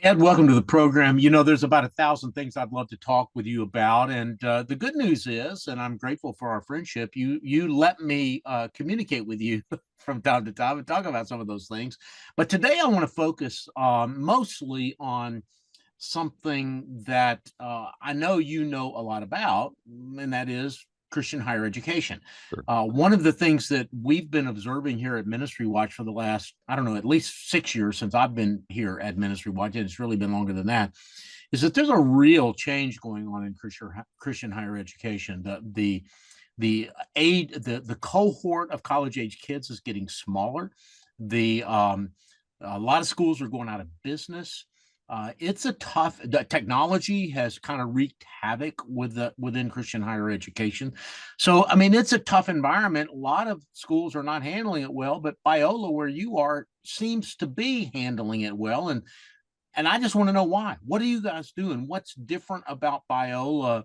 Ed, welcome to the program. There's about 1,000 things I'd love to talk with you about, and the good news is, and I'm grateful for our friendship. You let me communicate with you from time to time and talk about some of those things. But today I want to focus mostly on something that I know you know a lot about, and that is Christian higher education. Sure. One of the things that we've been observing here at Ministry Watch for the last, I don't know, at least 6 years since I've been here at Ministry Watch, and it's really been longer than that, is that there's a real change going on in Christian higher education. The cohort of college age kids is getting smaller. The A lot of schools are going out of business. It's a tough. The technology has kind of wreaked havoc within Christian higher education. So, I mean, it's a tough environment. A lot of schools are not handling it well, but Biola, where you are, seems to be handling it well. And I just want to know why. What are you guys doing? What's different about Biola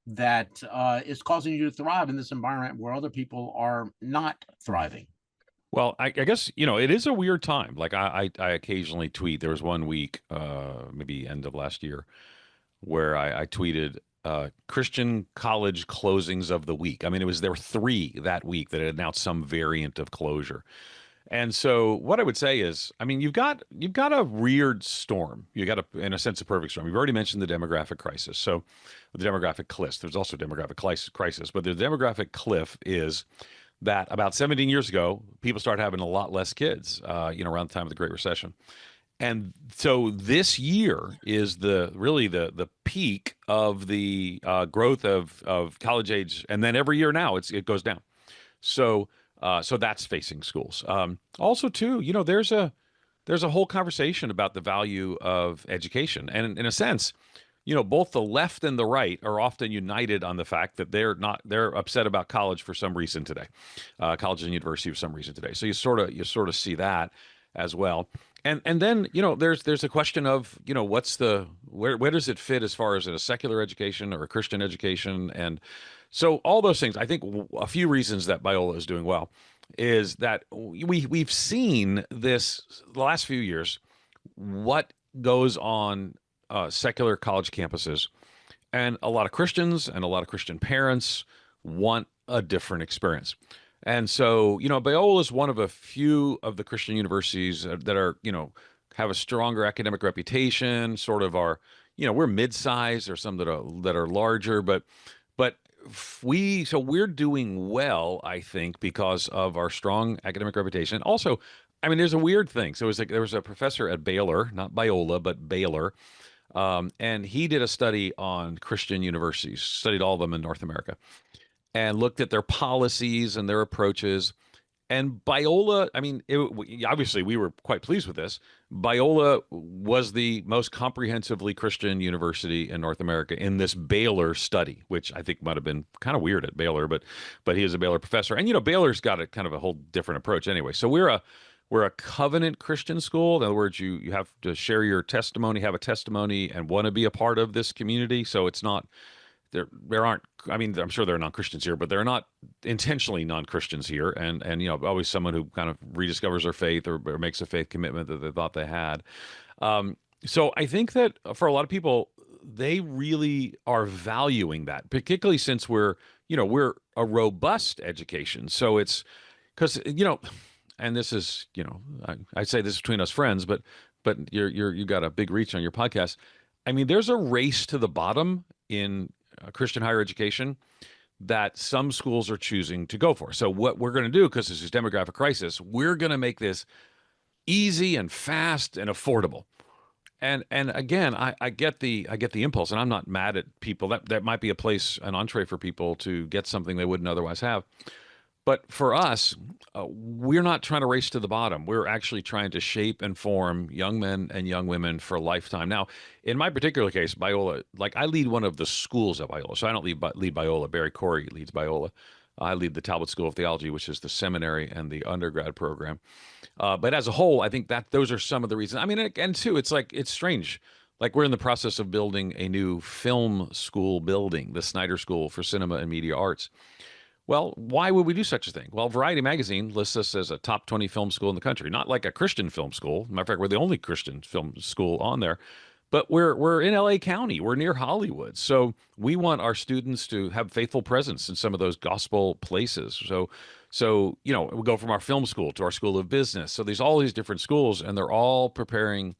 that is causing you to thrive in this environment where other people are not thriving? Well, I guess, it is a weird time. Like I occasionally tweet. There was one week, maybe end of last year, where I tweeted Christian college closings of the week. I mean, there were three that week that had announced some variant of closure. And so what I would say is, I mean, you've got a weird storm. You got in a sense, a perfect storm. You've already mentioned the demographic crisis. So the demographic cliff. There's also demographic crisis, but the demographic cliff is that about 17 years ago, people started having a lot less kids, around the time of the Great Recession. And so this year is the peak of the growth of college age, and then every year now it goes down. So that's facing schools. Also, too, there's a whole conversation about the value of education, and in a sense, both the left and the right are often united on the fact that they're upset about college for some reason today, college and university for some reason today. So you sort of see that as well. And then there's a question of where does it fit as far as in a secular education or a Christian education, and so all those things. I think a few reasons that Biola is doing well is that we've seen this the last few years, what goes on secular college campuses, and a lot of Christians and a lot of Christian parents want a different experience. And so, Biola is one of a few of the Christian universities that are, have a stronger academic reputation, sort of we're mid-sized. There's some that are larger, but we're doing well, I think, because of our strong academic reputation. Also, I mean, there's a weird thing. So there was a professor at Baylor, not Biola, but Baylor, and he did a study on Christian universities, studied all of them in North America, and looked at their policies and their approaches. And Biola, I mean, obviously we were quite pleased with this. Biola was the most comprehensively Christian university in North America in this Baylor study, which I think might have been kind of weird at Baylor, but he is a Baylor professor, and Baylor's got a kind of a whole different approach anyway. So we're a covenant Christian school. In other words, you have to share your testimony, have a testimony, and want to be a part of this community. So it's not there aren't. I mean, I'm sure there are non-Christians here, but they're not intentionally non-Christians here. And always someone who kind of rediscovers their faith or makes a faith commitment that they thought they had. So I think that for a lot of people, they really are valuing that, particularly since we're a robust education. So it's because and this is, I say this between us friends, but you got a big reach on your podcast. I mean, there's a race to the bottom in Christian higher education that some schools are choosing to go for. So what we're going to do, because this is demographic crisis, we're going to make this easy and fast and affordable. And again, I get the impulse, and I'm not mad at people. That might be a place, an entree for people to get something they wouldn't otherwise have. But for us, we're not trying to race to the bottom. We're actually trying to shape and form young men and young women for a lifetime. Now, in my particular case, Biola, like I lead one of the schools at Biola. So I don't lead Biola. Barry Corey leads Biola. I lead the Talbot School of Theology, which is the seminary and the undergrad program. But as a whole, I think that those are some of the reasons. I mean, and two, it's strange. Like we're in the process of building a new film school building, the Snyder School for Cinema and Media Arts, Well, why would we do such a thing? Well, Variety magazine lists us as a top 20 film school in the country, not like a Christian film school. Matter of fact, we're the only Christian film school on there. But we're in LA County. We're near Hollywood. So we want our students to have faithful presence in some of those gospel places. So, we go from our film school to our school of business. So there's all these different schools, and they're all preparing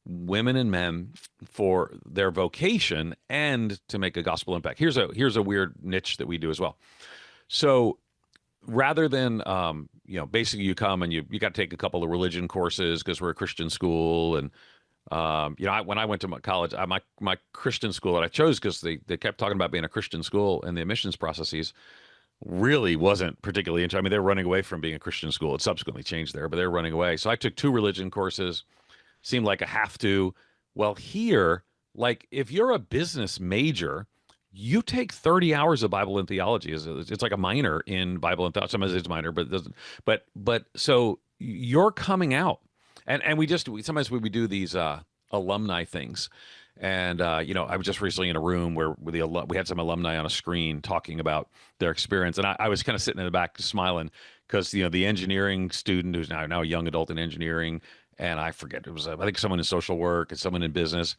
women and men for their vocation and to make a gospel impact. Here's a weird niche that we do as well. So rather than basically you come and you got to take a couple of religion courses because we're a Christian school, and when I went to my college, my Christian school that I chose because they kept talking about being a Christian school and the admissions processes really wasn't particularly interesting. I mean, they were running away from being a Christian school. It subsequently changed there, but they were running away. So I took two religion courses. Seemed like a have to. Well, here, like if you're a business major, you take 30 hours of Bible and theology. It's like a minor in Bible and theology. Sometimes it's minor, but it doesn't. But so you're coming out, and sometimes we do these alumni things, and I was just recently in a room where we had some alumni on a screen talking about their experience, and I was kind of sitting in the back smiling because the engineering student who's now a young adult in engineering, and I forget it was I think someone in social work and someone in business.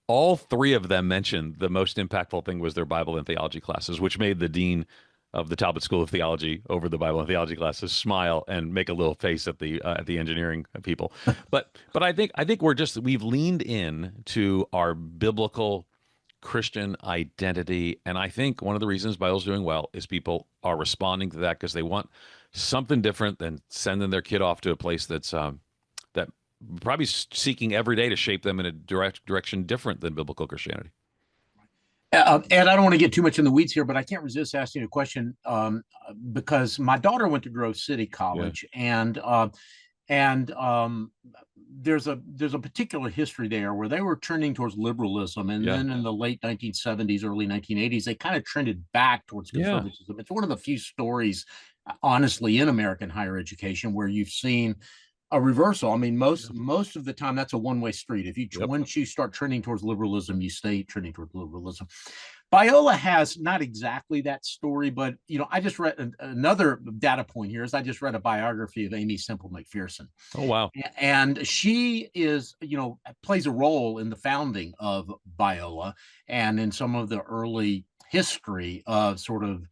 All three of them mentioned the most impactful thing was their Bible and theology classes, which made the dean of the Talbot School of Theology over the Bible and theology classes smile and make a little face at the engineering people. But I think we've leaned in to our biblical Christian identity, and I think one of the reasons Bible's doing well is people are responding to that because they want something different than sending their kid off to a place that probably seeking every day to shape them in a direction different than biblical Christianity. Ed, I don't want to get too much in the weeds here, but I can't resist asking a question because my daughter went to Grove City Yeah. College, and there's a particular history there where they were trending towards liberalism, and Yeah. then in the late 1970s, early 1980s, they kind of trended back towards Yeah. conservatism. It's one of the few stories, honestly, in American higher education where you've seen a reversal. I mean, most of the time that's a one-way street. If you Yep. once you start trending towards liberalism, you stay trending towards liberalism. Biola has not exactly that story, but I just read another data point here. Is I just read a biography of Amy Semple McPherson, Oh, wow. and she is plays a role in the founding of Biola and in some of the early history of sort of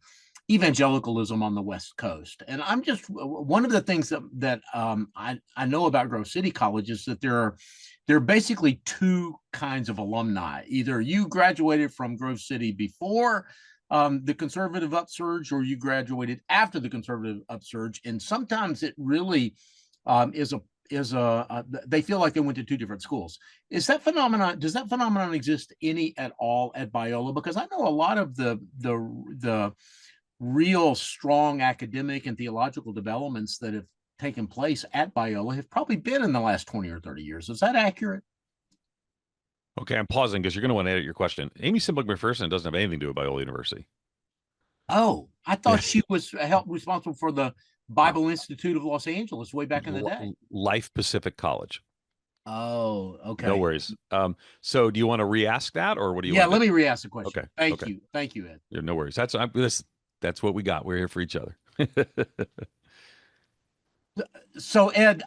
evangelicalism on the West Coast. And I'm just one of the things that I know about Grove City College is that there are basically two kinds of alumni. Either you graduated from Grove City before the conservative upsurge, or you graduated after the conservative upsurge. And sometimes it really is a they feel like they went to two different schools. Is that phenomenon? Does that phenomenon exist any at all at Biola? Because I know a lot of the real strong academic and theological developments that have taken place at Biola have probably been in the last 20 or 30 years. Is that accurate? Okay, I'm pausing because you're going to want to edit your question. Amy Simple McPherson doesn't have anything to do with Biola University. Oh, I Yeah. thought she was responsible for the No. Bible Institute of Los Angeles way back in the day. Life Pacific College. Oh, No okay. worries. So do you want to re-ask that, or what do you Yeah, want to let do? me re-ask the question. Okay. Thank Okay. you. Thank you, Ed. Yeah, no worries. That's what we got. We're here for each other. So, Ed,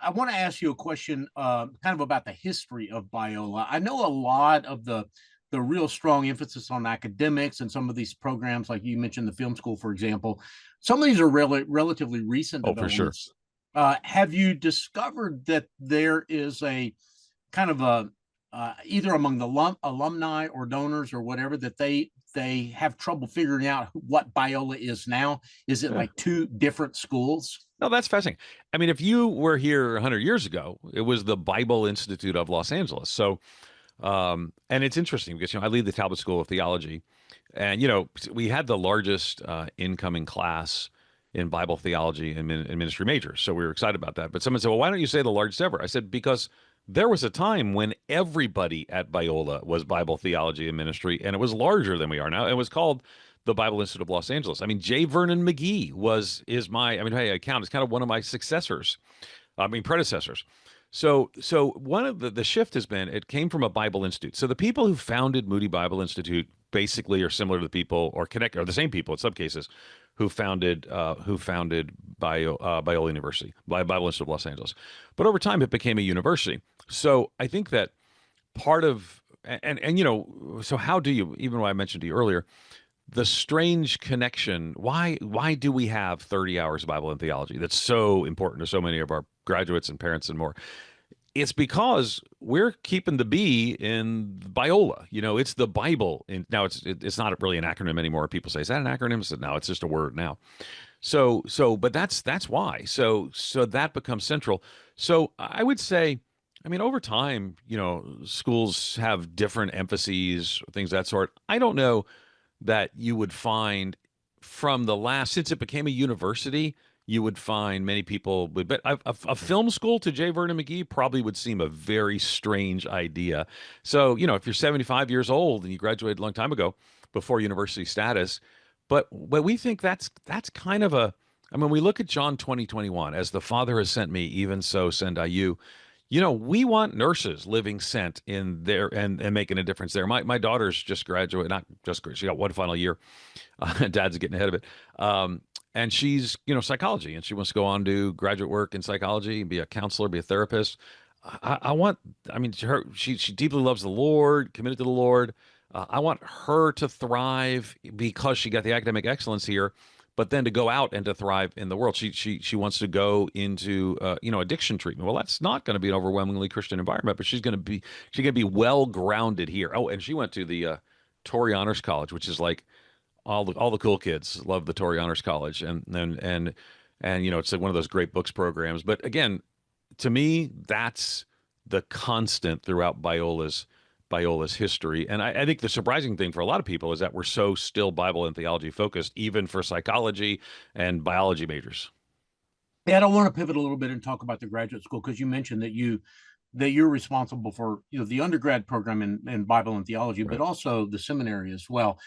I want to ask you a question kind of about the history of Biola. I know a lot of the real strong emphasis on academics and some of these programs, like you mentioned, the film school, for example. Some of these are relatively recent Oh, for sure. developments. Have you discovered that there is a kind of a either among the alumni or donors or whatever that they have trouble figuring out what Biola is now? Is it Yeah. like two different schools? No, that's fascinating. I mean, if you were here 100 years ago, it was the Bible Institute of Los Angeles. So, and it's interesting because I lead the Talbot School of Theology, and we had the largest incoming class in Bible theology and ministry majors. So we were excited about that. But someone said, "Well, why don't you say the largest ever?" I said, "Because there was a time when everybody at Biola was Bible theology and ministry, and it was larger than we are now. It was called the Bible Institute of Los Angeles. I mean, J. Vernon McGee I count, is kind of one of my successors. I mean, predecessors. So one of the shift has been it came from a Bible Institute. So the people who founded Moody Bible Institute basically are similar to the people or connect or the same people in some cases who founded Biola University, Bible Institute of Los Angeles. But over time, it became a university. So I think that part of and so how do you, even what I mentioned to you earlier, the strange connection, why do we have 30 hours of Bible and theology that's so important to so many of our graduates and parents and more? It's because we're keeping the B in Biola. It's the Bible. And now it's not really an acronym anymore. People say, is that an acronym? I said, no, it's just a word now. But that's why. So that becomes central. So I would say, I mean, over time, schools have different emphases, things of that sort. I don't know that you would find from the last, since it became a university, you would find many people would, but a film school to J. Vernon McGee probably would seem a very strange idea. So, if you're 75 years old and you graduated a long time ago before university status, but we think that's kind of a, I mean, we look at John 20:21, as the Father has sent me, even so send I you. We want nurses living sent in there and making a difference there. My daughter's just graduated, not just graduated, she got one final year. Dad's getting ahead of it. And she's, psychology, and she wants to go on to graduate work in psychology, be a counselor, be a therapist. I want, I mean, she deeply loves the Lord, committed to the Lord. I want her to thrive because she got the academic excellence here, but then to go out and to thrive in the world. She wants to go into addiction treatment. Well, that's not going to be an overwhelmingly Christian environment, but she's going to be well grounded here. Oh, and she went to the Torrey Honors College, which is like all the cool kids love the Torrey Honors College, and it's like one of those great books programs. But again, to me, that's the constant throughout Biola's history. And I think the surprising thing for a lot of people is that we're so still Bible and theology focused, even for psychology and biology majors. Yeah, I don't want to pivot a little bit and talk about the graduate school because you mentioned that you're responsible for the undergrad program in Bible and theology, but Right. also the seminary as well.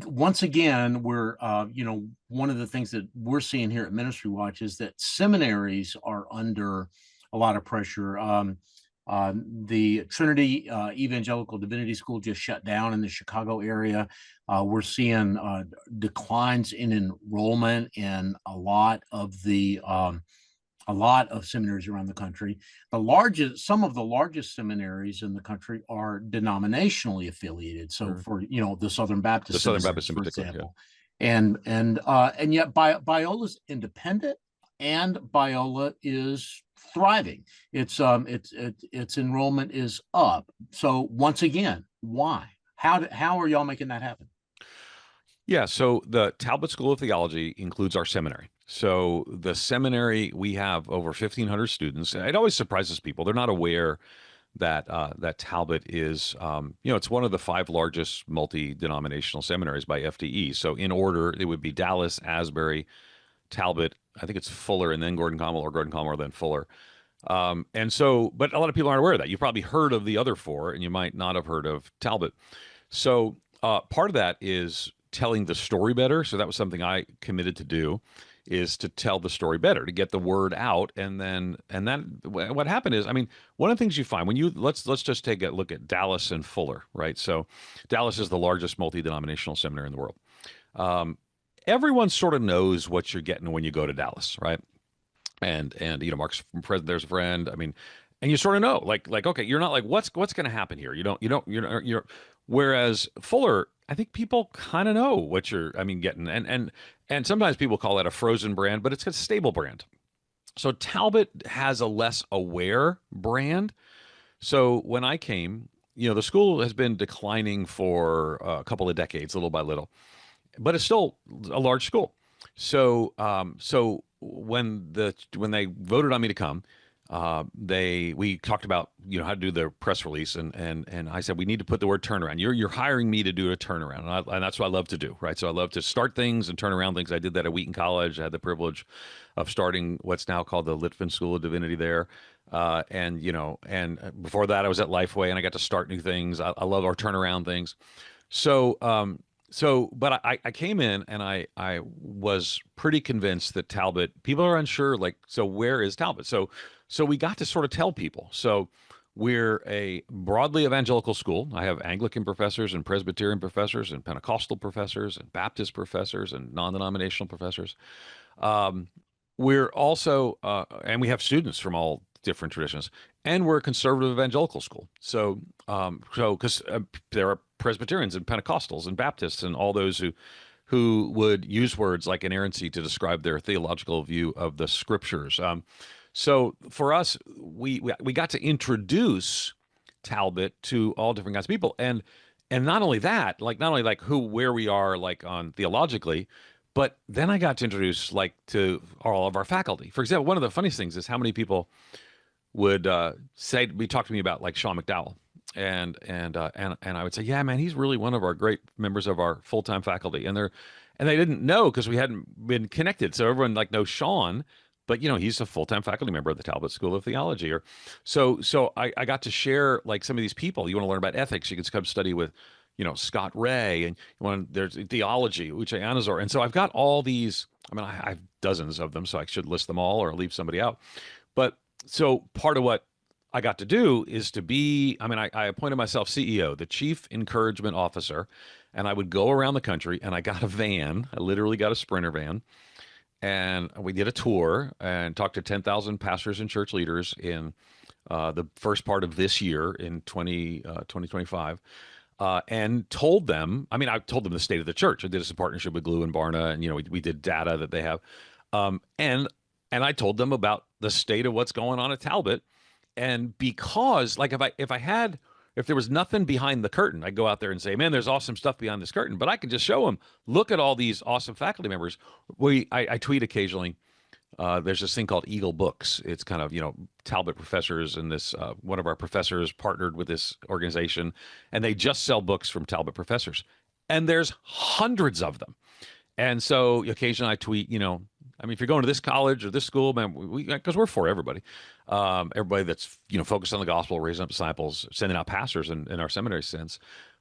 Once again, we're one of the things that we're seeing here at Ministry Watch is that seminaries are under a lot of pressure. The Trinity Evangelical Divinity School just shut down in the Chicago area. We're seeing declines in enrollment in a lot of seminaries around the country. Some of the largest seminaries in the country are denominationally affiliated. So Sure. for the Southern The Baptist Southern Baptist seminaries, in for particular, yeah. example, and yet Biola's independent, and Biola is thriving. Its enrollment is up. So once again, why? How are y'all making that happen? Yeah, so the Talbot School of Theology includes our seminary. So the seminary, we have over 1,500 students. It always surprises people. They're not aware that Talbot is, it's one of the five largest multi-denominational seminaries by FDE. So in order, it would be Dallas, Asbury, Talbot. I think it's Fuller, and then Gordon Conwell, or Gordon Conwell, then Fuller. But a lot of people aren't aware of that. You've probably heard of the other four, and you might not have heard of Talbot. So part of that is telling the story better. So that was something I committed to do, is to tell the story better, to get the word out. And then what happened is, I mean, one of the things you find when let's just take a look at Dallas and Fuller, right? So Dallas is the largest multi-denominational seminary in the world. Um, Everyone sort of knows what you're getting when you go to Dallas, right? And Mark's present, there's a friend. I mean, and you sort of know, like okay, you're not like what's going to happen here. You're whereas Fuller, I think people kind of know what you're, I mean, getting, and sometimes people call that a frozen brand, but it's a stable brand. So Talbot has a less aware brand. So when I came, the school has been declining for a couple of decades, little by little, but it's still a large school. So when they voted on me to come, we talked about how to do the press release, and I said we need to put the word turnaround. You're hiring me to do a turnaround, and that's what I love to do, right? So I love to start things and turn around things. I did that at Wheaton College. I had the privilege of starting what's now called the Litvin School of Divinity there. And before that, I was at Lifeway, and I got to start new things. I love our turnaround things. But I came in and I was pretty convinced that Talbot, people are unsure, like, so where is Talbot? So we got to sort of tell people. So We're a broadly evangelical school. I have Anglican professors and Presbyterian professors and Pentecostal professors and Baptist professors and non-denominational professors. Um, we're also, and we have students from all different traditions, and we're a conservative evangelical school. So because there are Presbyterians and Pentecostals and Baptists and all those who would use words like inerrancy to describe their theological view of the scriptures. So for us, we got to introduce Talbot to all different kinds of people, and not only that, like not only like where we are like on theologically, but then I got to introduce like to all of our faculty. For example, one of the funniest things is how many people would talk to me about like Sean McDowell, and I would say, yeah, man, he's really one of our great members of our full time faculty, and they didn't know because we hadn't been connected, so everyone like knows Sean. But he's a full-time faculty member of the Talbot School of Theology, or so I got to share like some of these people. You want to learn about ethics, you can come study with, Scott Ray, and there's theology, Uche Anazor, and so I've got all these. I mean, I have dozens of them, so I should list them all or leave somebody out. But so part of what I got to do is to be, I mean, I appointed myself CEO, the Chief Encouragement Officer, and I would go around the country and I got a van. I literally got a Sprinter van. And we did a tour and talked to 10,000 pastors and church leaders in the first part of this year in 2025. And told them, I mean, I told them the state of the church. I did this in partnership with Glue and Barna, and we did data that they have, and I told them about the state of what's going on at Talbot. And because, like, if there was nothing behind the curtain, I'd go out there and say, man, there's awesome stuff behind this curtain. But I could just show them, look at all these awesome faculty members. I tweet occasionally. There's this thing called Eagle Books. It's kind of, Talbot professors, and this one of our professors partnered with this organization, and they just sell books from Talbot professors. And there's hundreds of them. And so occasionally I tweet, I mean, if you're going to this college or this school, man, because we're for everybody, everybody that's, focused on the gospel, raising up disciples, sending out pastors in our seminary sense.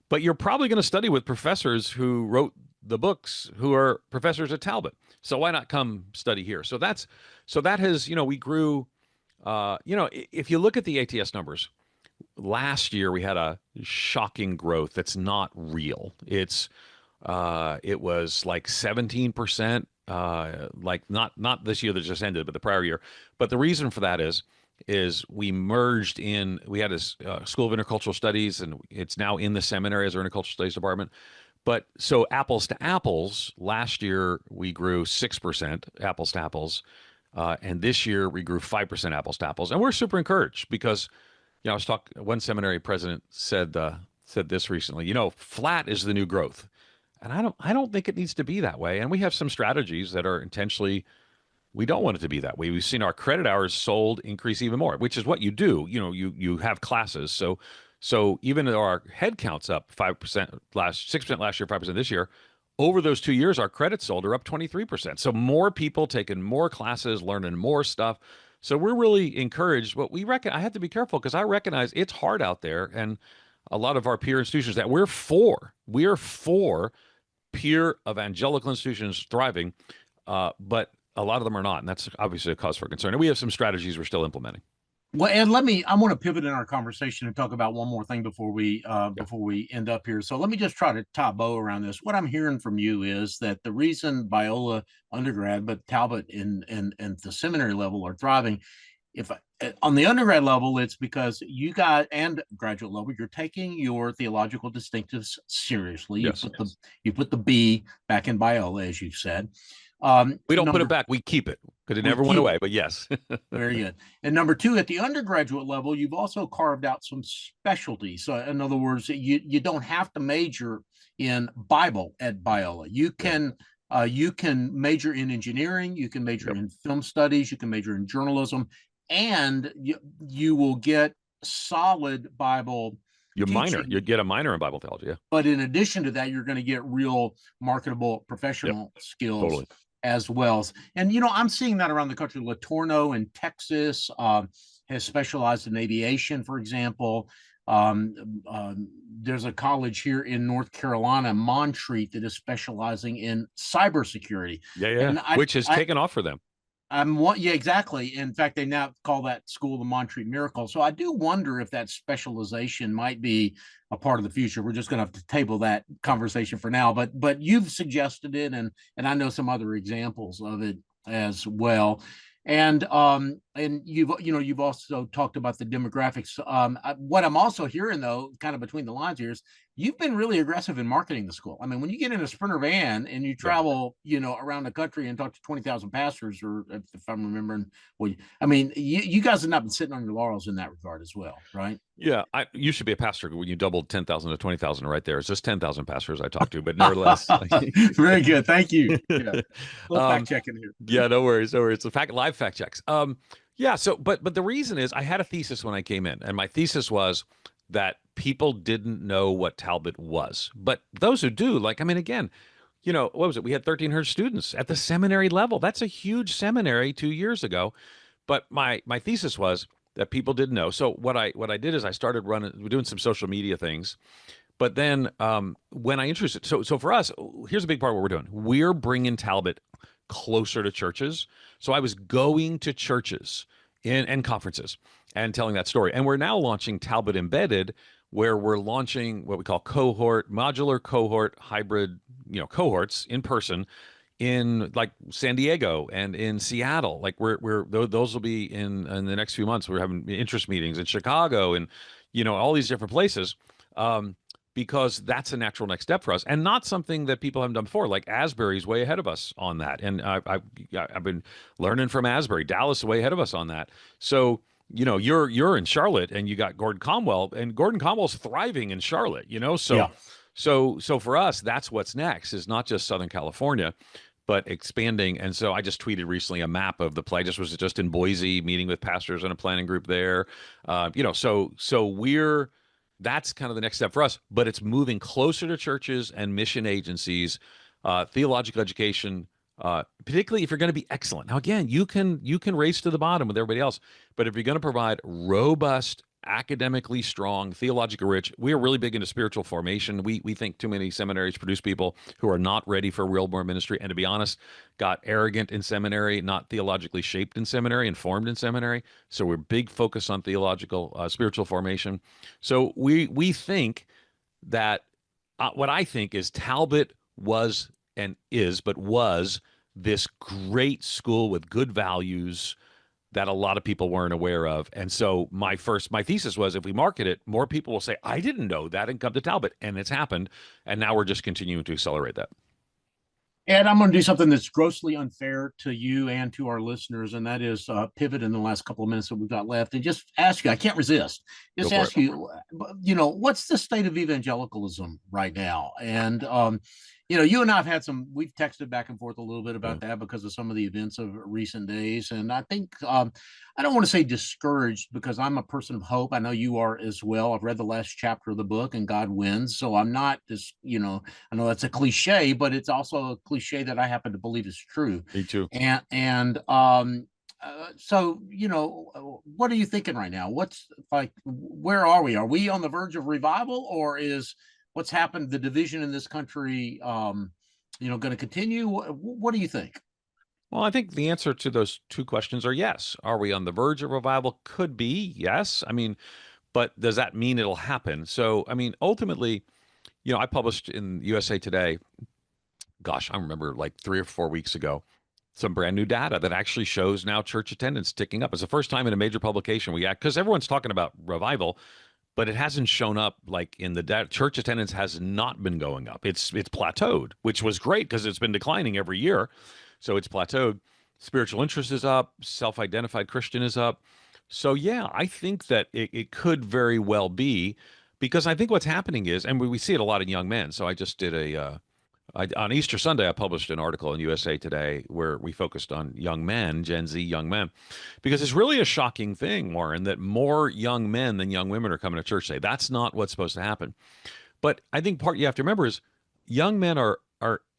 But you're probably going to study with professors who wrote the books, who are professors at Talbot. So why not come study here? So that has, we grew, if you look at the ATS numbers, last year we had a shocking growth that's not real. It was like 17%, like not this year that just ended, but the prior year. But the reason for that is we merged in. We had a School of Intercultural Studies, and it's now in the seminary as our Intercultural Studies department. But so apples to apples, last year we grew 6% apples to apples, and this year we grew 5% apples to apples, and we're super encouraged because, I was talking. One seminary president said this recently. Flat is the new growth. And I don't think it needs to be that way. And we have some strategies that are intentionally, we don't want it to be that way. We've seen our credit hours sold increase even more, which is what you do. You have classes. So even though our head count's up 5% 6% last year, 5% this year, over those 2 years, our credits sold are up 23%. So more people taking more classes, learning more stuff. So we're really encouraged. But I have to be careful because I recognize it's hard out there. And a lot of our peer institutions that we're for peer evangelical institutions thriving, but a lot of them are not, and that's obviously a cause for concern. And we have some strategies we're still implementing. Well, and I want to pivot in our conversation and talk about one more thing before we Yeah. end up here. So let me just try to tie a bow around this. What I'm hearing from you is that the reason Biola undergrad, but Talbot and the seminary level are thriving. If on the undergrad level, it's because you got, and graduate level, you're taking your theological distinctives seriously. Yes. You put the B back in Biola, as you said. We don't put it back. We keep it because it never went away. But yes. Very good. And number two, at the undergraduate level, you've also carved out some specialties. So in other words, you don't have to major in Bible at Biola. You can major in engineering, you can major in film studies, you can major in journalism, and you will get solid Bible You teaching. get a minor in Bible theology. Yeah. But in addition to that, you're going to get real marketable professional skills. Totally. As well. And, I'm seeing that around the country. Latorno in Texas has specialized in aviation, for example. There's a college here in North Carolina, Montreat, that is specializing in cybersecurity. Yeah. Which has taken off for them. Yeah, exactly. In fact, they now call that school the Montreat Miracle. So I do wonder if that specialization might be a part of the future. We're just going to have to table that Yeah. conversation for now. But you've suggested it, and I know some other examples of it as well. And you've also talked about the demographics. What I'm also hearing though, kind of between the lines here, is you've been really aggressive in marketing the school. I mean, when you get in a Sprinter van and you Yeah. travel, around the country and talk to 20,000 pastors, or if I'm remembering, well, I mean, you guys have not been sitting on your laurels in that regard as well, right? Yeah, you should be a pastor when you doubled 10,000 to 20,000 right there. It's just 10,000 pastors I talked to, but nevertheless. Very good. Thank you. Yeah. A little fact um, checking here. yeah, no worries, no worries. It's a live fact checks. Yeah, so but the reason is I had a thesis when I came in, and my thesis was that people didn't know what Talbot was. But those who do, like, I mean, again, what was it? We had 1,300 students at the seminary level. That's a huge seminary 2 years ago. But my thesis was that people didn't know. So what I did is I started doing some social media things. But then when I introduced it, so for us, here's a big part of what we're doing. We're bringing Talbot closer to churches. So I was going to churches and conferences and telling that story. And we're now launching Talbot Embedded, where we're launching what we call modular cohort hybrid, cohorts in person in like San Diego and in Seattle. Like those will be in the next few months. We're having interest meetings in Chicago and all these different places. Because that's a natural next step for us, and not something that people haven't done before. Like Asbury's way ahead of us on that, and I've been learning from Asbury. Dallas is way ahead of us on that. So you're in Charlotte, and you got Gordon Conwell, and Gordon Conwell's thriving in Charlotte. So Yeah. so for us, that's what's next. Is not just Southern California, but expanding. And so I just tweeted recently a map of the play. Was just in Boise, meeting with pastors and a planning group there. So we're that's kind of the next step for us, but it's moving closer to churches and mission agencies, theological education, particularly if you're going to be excellent. Now, again, you can race to the bottom with everybody else, but if you're going to provide robust, academically strong, theologically rich, we are really big into spiritual formation. We think too many seminaries produce people who are not ready for real more ministry, and to be honest, got arrogant in seminary, not theologically shaped in seminary and formed in seminary. So we're big focus on theological, spiritual formation. So we think that what I think is Talbot was and is, but was this great school with good values that a lot of people weren't aware of. And so my thesis was if we market it, more people will say, I didn't know that and come to Talbot. And it's happened. And now we're just continuing to accelerate that. And I'm going to do something that's grossly unfair to you and to our listeners, and that is pivot in the last couple of minutes that we've got left, and just ask you. I can't resist. Go Just for it. ask you. What's the state of evangelicalism right now? And you and I have had some. We've texted back and forth a little bit Yeah. about that because of some of the events of recent days, and I think I don't want to say discouraged because I'm a person of hope. I know you are as well. I've read the last chapter of the book, and God wins. So I'm not just I know that's a cliche, but it's also a cliche that I happen to believe is true. Me too. So what are you thinking right now? What's like, where are we? Are we on the verge of revival, or is what's happened, the division in this country, going to continue? What do you think? Well, I think the answer to those two questions are yes. Are we on the verge of revival? Could be, yes. I mean, but does that mean it'll happen? So, I mean, ultimately, I published in USA Today, gosh, I remember like 3 or 4 weeks ago, some brand new data that actually shows now church attendance ticking up. It's the first time in a major publication we because everyone's talking about revival, but it hasn't shown up like in the data. Church attendance has not been going up. It's plateaued, which was great because it's been declining every year. So it's plateaued. Spiritual interest is up. Self-identified Christian is up. So yeah, I think that it could very well be because I think what's happening is, and we see it a lot in young men. So I just did on Easter Sunday, I published an article in USA Today where we focused on young men, Gen Z young men, because it's really a shocking thing, Warren, that more young men than young women are coming to church today. That's not what's supposed to happen. But I think part you have to remember is young men are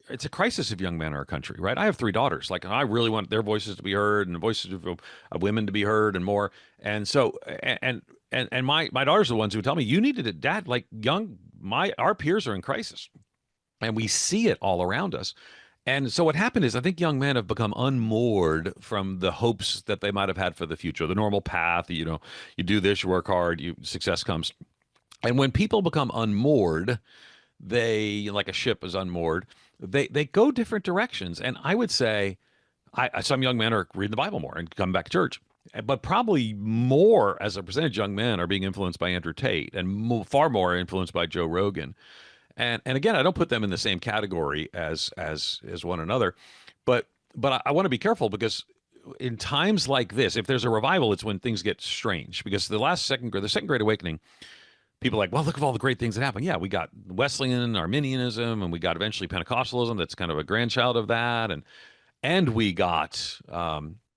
it's a crisis of young men in our country, right? I have 3 daughters. Like I really want their voices to be heard and the voices of women to be heard and more. And so and my daughters are the ones who tell me you needed a dad like our peers are in crisis. And we see it all around us. And so what happened is I think young men have become unmoored from the hopes that they might have had for the future, the normal path, you do this, you work hard, success comes. And when people become unmoored, they like a ship is unmoored, they go different directions. And I would say some young men are reading the Bible more and coming back to church. But probably more as a percentage, young men are being influenced by Andrew Tate and far more influenced by Joe Rogan. And again, I don't put them in the same category as one another, but I want to be careful because in times like this, if there's a revival, it's when things get strange. Because the second Great Awakening, people are like, well, look at all the great things that happened. Yeah, we got Wesleyan, Arminianism, and we got eventually Pentecostalism. That's kind of a grandchild of that, and we got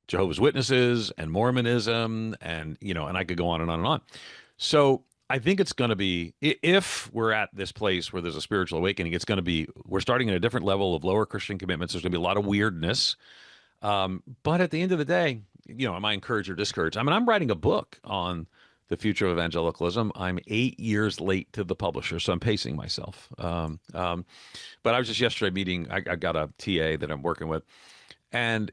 Jehovah's Witnesses and Mormonism, and I could go on and on and on. So I think it's going to be, if we're at this place where there's a spiritual awakening, it's going to be, we're starting at a different level of lower Christian commitments. There's going to be a lot of weirdness. But at the end of the day, am I encouraged or discouraged? I mean, I'm writing a book on the future of evangelicalism. I'm 8 years late to the publisher, so I'm pacing myself. But I was just yesterday meeting, I got a TA that I'm working with. And,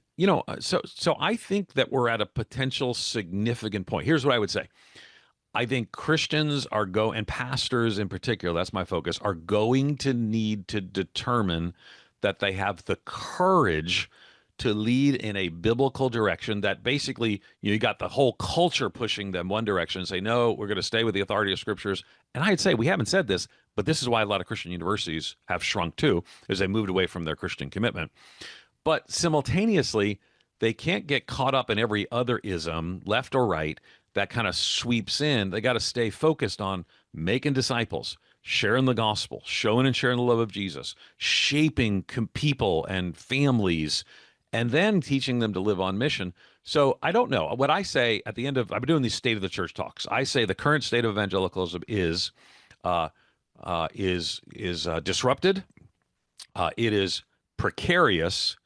so I think that we're at a potential significant point. Here's what I would say. I think Christians and pastors in particular, that's my focus, are going to need to determine that they have the courage to lead in a biblical direction that basically you got the whole culture pushing them one direction and say, no, we're going to stay with the authority of scriptures. And I'd say we haven't said this, but this is why a lot of Christian universities have shrunk too, is they moved away from their Christian commitment. But simultaneously, they can't get caught up in every other ism, left or right, that kind of sweeps in. They got to stay focused on making disciples, sharing the gospel, showing and sharing the love of Jesus, shaping people and families, and then teaching them to live on mission. So I don't know. What I say at the end of, I've been doing these state of the church talks. I say the current state of evangelicalism is disrupted. It is precarious,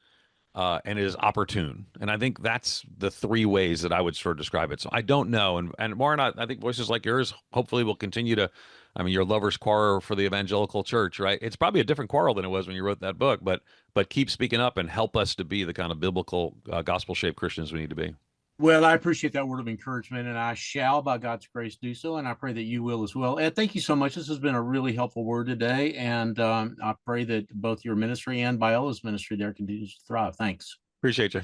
and it is opportune. And I think that's the three ways that I would sort of describe it. So I don't know. And Warren, I think voices like yours hopefully will continue to, I mean, your lover's quarrel for the evangelical church, right? It's probably a different quarrel than it was when you wrote that book, but keep speaking up and help us to be the kind of biblical, gospel-shaped Christians we need to be. Well, I appreciate that word of encouragement, and I shall, by God's grace, do so. And I pray that you will as well. Ed, thank you so much. This has been a really helpful word today. And I pray that both your ministry and Biola's ministry there continues to thrive. Thanks. Appreciate you.